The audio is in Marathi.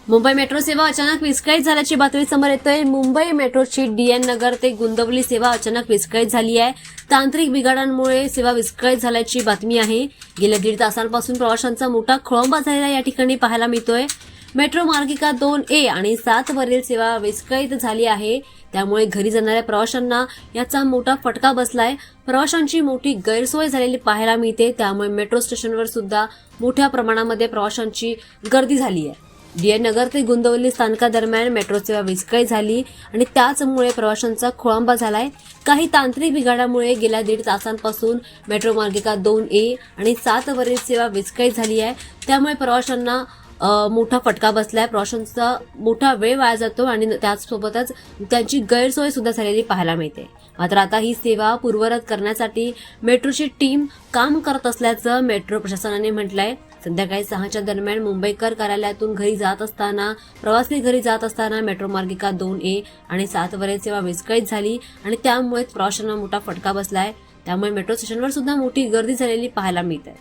मुंबई मेट्रो सेवा अचानक विस्कळीत झाल्याची बातमी समोर येतोय। मुंबई मेट्रोची DN नगर ते गुंदवली सेवा अचानक विस्कळीत झाली आहे। तांत्रिक बिघाडांमुळे सेवा विस्कळीत झाल्याची बातमी आहे। गेल्या 1.5 तासांपासून प्रवाशांचा मोठा खोळंबा झालेला या ठिकाणी पाहायला मिळतोय। मेट्रो मार्गिका 2A आणि 7 वरील सेवा विस्कळीत झाली आहे। त्यामुळे घरी जाणाऱ्या प्रवाशांना याचा मोठा फटका बसलाय। प्रवाशांची मोठी गैरसोय झालेली पाहायला मिळते। त्यामुळे मेट्रो स्टेशनवर सुद्धा मोठ्या प्रमाणामध्ये प्रवाशांची गर्दी झाली आहे। DN नगर ते गुंदवली स्थानकादरम्यान मेट्रो सेवा विस्कळीत झाली आणि त्याचमुळे प्रवाशांचा खोळंबा झालाय। काही तांत्रिक बिघाडामुळे गेल्या 1.5 तासांपासून मेट्रो मार्गिका 2A आणि 7 वरील सेवा विस्कळीत झाली आहे। त्यामुळे प्रवाशांना मोठा फटका बसलाय। प्रवाशांचा मोठा वेळ वाया जातो आणि त्याचसोबतच त्यांची गैरसोय सुद्धा झालेली पाहायला मिळते। मात्र आता ही सेवा पूर्ववत करण्यासाठी मेट्रोची टीम काम करत असल्याचं मेट्रो प्रशासनाने म्हटलंय। संध्याकाळी 6च्या दरम्यान मुंबईकर कार्यालयातून घरी जात असताना प्रवासी घरी जात असताना मेट्रो मार्गिका 2A आणि 7 वरील सेवा विस्कळीत झाली आणि त्यामुळे प्रवाशांना मोठा फटका बसलाय। त्यामुळे मेट्रो स्टेशनवर सुद्धा मोठी गर्दी झालेली पाहायला मिळते।